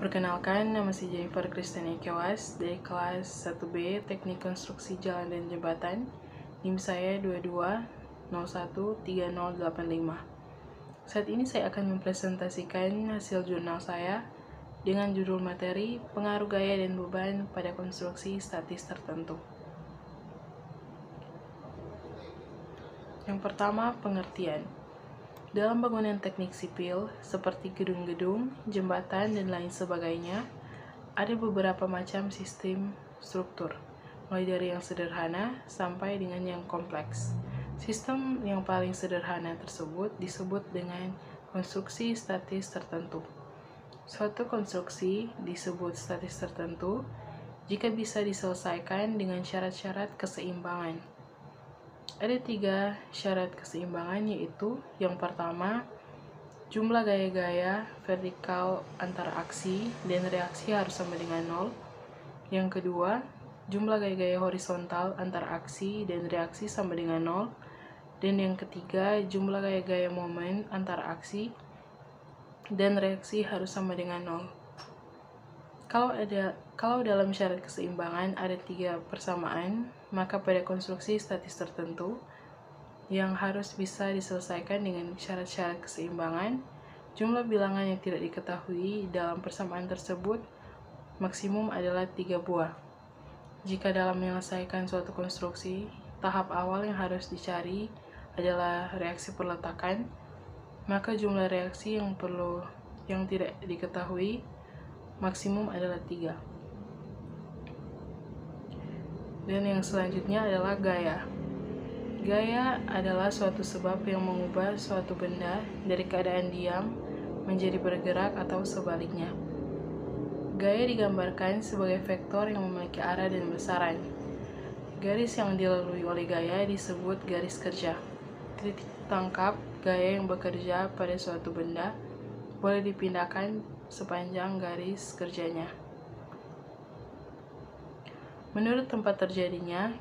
Perkenalkan, nama saya Jennifer Kristiani Kewas dari kelas 1B Teknik Konstruksi Jalan dan Jembatan. NIM saya 22013085. Saat ini saya akan mempresentasikan hasil jurnal saya dengan judul materi Pengaruh Gaya dan Beban pada Konstruksi Statis Tertentu. Yang pertama, pengertian. Dalam bangunan teknik sipil, seperti gedung-gedung, jembatan, dan lain sebagainya, ada beberapa macam sistem struktur, mulai dari yang sederhana sampai dengan yang kompleks. Sistem yang paling sederhana tersebut disebut dengan konstruksi statis tertentu. Suatu konstruksi disebut statis tertentu jika bisa diselesaikan dengan syarat-syarat keseimbangan. Ada 3 syarat keseimbangan, yaitu yang pertama, jumlah gaya-gaya vertikal antara aksi dan reaksi harus sama dengan 0. Yang kedua, jumlah gaya-gaya horizontal antara aksi dan reaksi sama dengan 0. Dan yang ketiga, jumlah gaya-gaya momen antara aksi dan reaksi harus sama dengan 0. Kalau dalam syarat keseimbangan ada 3 persamaan, maka pada konstruksi statis tertentu yang harus bisa diselesaikan dengan syarat-syarat keseimbangan, jumlah bilangan yang tidak diketahui dalam persamaan tersebut maksimum adalah 3 buah. Jika dalam menyelesaikan suatu konstruksi, tahap awal yang harus dicari adalah reaksi perletakan, maka jumlah reaksi yang tidak diketahui maksimum adalah 3. Dan yang selanjutnya adalah gaya. Gaya adalah suatu sebab yang mengubah suatu benda dari keadaan diam menjadi bergerak atau sebaliknya. Gaya digambarkan sebagai vektor yang memiliki arah dan besaran. Garis yang dilalui oleh gaya disebut garis kerja. Titik tangkap gaya yang bekerja pada suatu benda boleh dipindahkan sepanjang garis kerjanya. Menurut tempat terjadinya,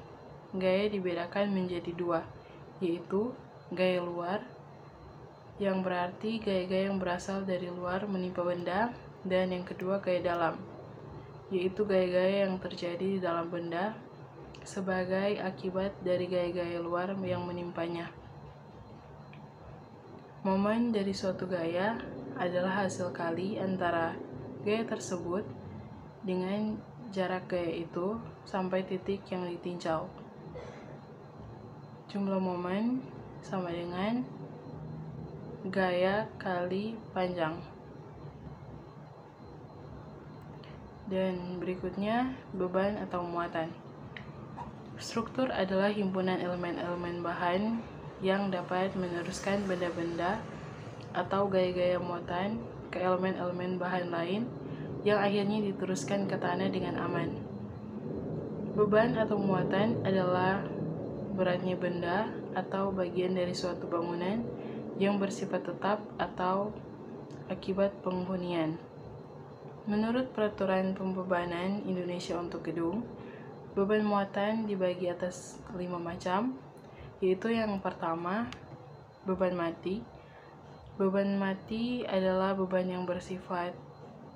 gaya dibedakan menjadi 2, yaitu gaya luar, yang berarti gaya-gaya yang berasal dari luar menimpa benda, dan yang kedua gaya dalam, yaitu gaya-gaya yang terjadi di dalam benda sebagai akibat dari gaya-gaya luar yang menimpanya. Momen dari suatu gaya adalah hasil kali antara gaya tersebut dengan jarak gaya itu sampai titik yang ditinjau. Jumlah momen sama dengan gaya kali panjang. Dan berikutnya, beban atau muatan. Struktur adalah himpunan elemen-elemen bahan yang dapat meneruskan benda-benda atau gaya-gaya muatan ke elemen-elemen bahan lain yang akhirnya diteruskan ke tanah dengan aman. Beban atau muatan adalah beratnya benda atau bagian dari suatu bangunan yang bersifat tetap atau akibat penghunian. Menurut Peraturan Pembebanan Indonesia untuk gedung, beban muatan dibagi atas 5 macam, yaitu yang pertama, beban mati. Beban mati adalah beban yang bersifat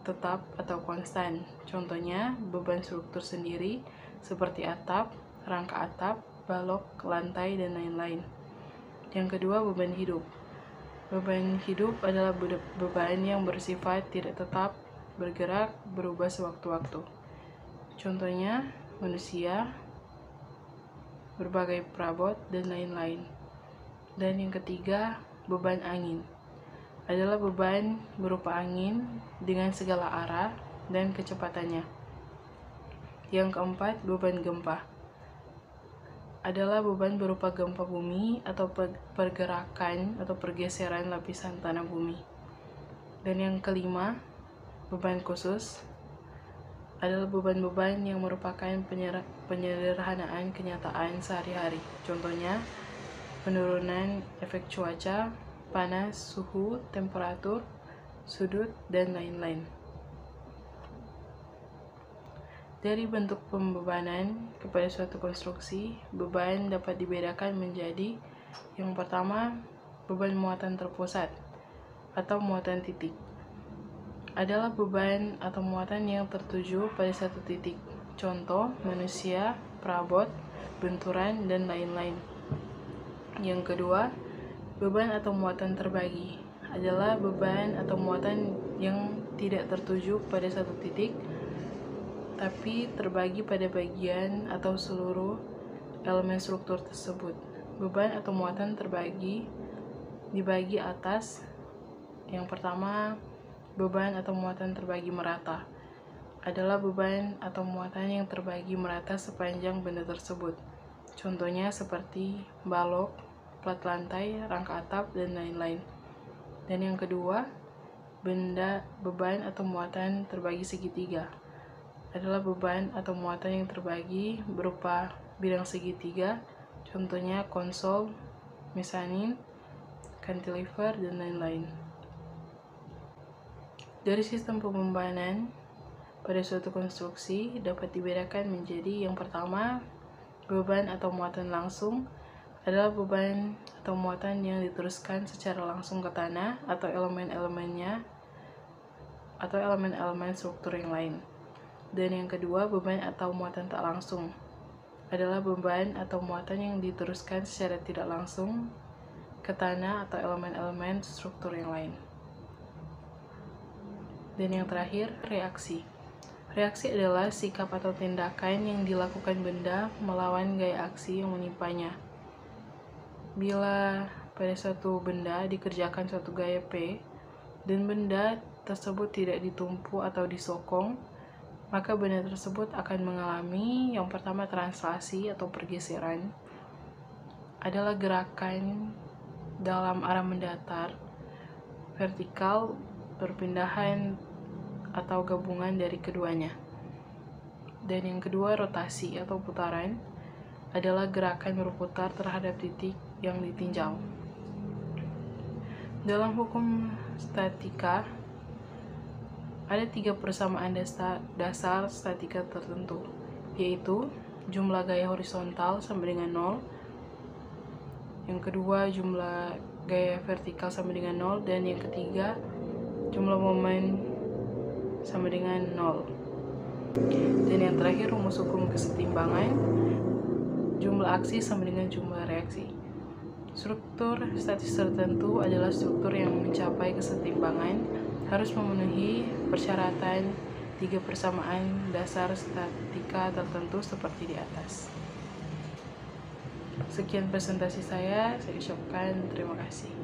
tetap atau konstan. Contohnya, beban struktur sendiri seperti atap, rangka atap, balok, lantai, dan lain-lain. Yang kedua, beban hidup. Beban hidup adalah beban yang bersifat tidak tetap, bergerak, berubah sewaktu-waktu. Contohnya, manusia, berbagai perabot, dan lain-lain. Dan yang ketiga, beban angin adalah beban berupa angin dengan segala arah dan kecepatannya. Yang keempat, beban gempa adalah beban berupa gempa bumi atau pergerakan atau pergeseran lapisan tanah bumi. Dan yang kelima, beban khusus adalah beban-beban yang merupakan penyederhanaan kenyataan sehari-hari. Contohnya, penurunan efek cuaca, panas, suhu, temperatur, sudut, dan lain-lain. Dari bentuk pembebanan kepada suatu konstruksi, beban dapat dibedakan menjadi yang pertama, beban muatan terpusat atau muatan titik. adalah beban atau muatan yang tertuju pada satu titik. Contoh, manusia, perabot, benturan, dan lain-lain. Yang kedua, beban atau muatan terbagi adalah beban atau muatan yang tidak tertuju pada satu titik, tapi terbagi pada bagian atau seluruh elemen struktur tersebut. Beban atau muatan dibagi atas. Yang pertama, beban atau muatan terbagi merata adalah beban atau muatan yang terbagi merata sepanjang benda tersebut. Contohnya seperti balok, plat lantai, rangka atap, dan lain-lain. Dan yang kedua, beban atau muatan terbagi segitiga adalah beban atau muatan yang terbagi berupa bidang segitiga, contohnya konsol, mezanin, cantilever, dan lain-lain. Dari sistem pembebanan pada suatu konstruksi dapat dibedakan menjadi yang pertama, beban atau muatan langsung adalah beban atau muatan yang diteruskan secara langsung ke tanah atau elemen-elemen struktur yang lain. Dan yang kedua, beban atau muatan tak langsung adalah beban atau muatan yang diteruskan secara tidak langsung ke tanah atau elemen-elemen struktur yang lain. Dan yang terakhir, reaksi. Reaksi adalah sikap atau tindakan yang dilakukan benda melawan gaya aksi yang menimpanya. Bila pada suatu benda dikerjakan suatu gaya P dan benda tersebut tidak ditumpu atau disokong, maka benda tersebut akan mengalami yang pertama translasi atau pergeseran, adalah gerakan dalam arah mendatar, vertikal, perpindahan atau gabungan dari keduanya. Dan yang kedua, rotasi atau putaran adalah gerakan berputar terhadap titik yang ditinjau. Dalam hukum statika, ada 3 persamaan dasar statika tertentu, yaitu jumlah gaya horizontal sama dengan 0, yang kedua jumlah gaya vertikal sama dengan 0, dan yang ketiga jumlah momen sama dengan 0. Dan yang terakhir, rumus hukum kesetimbangan, jumlah aksi sama dengan jumlah reaksi. Struktur statis tertentu adalah struktur yang mencapai kesetimbangan harus memenuhi persyaratan 3 persamaan dasar statika tertentu seperti di atas. Sekian presentasi saya ucapkan terima kasih.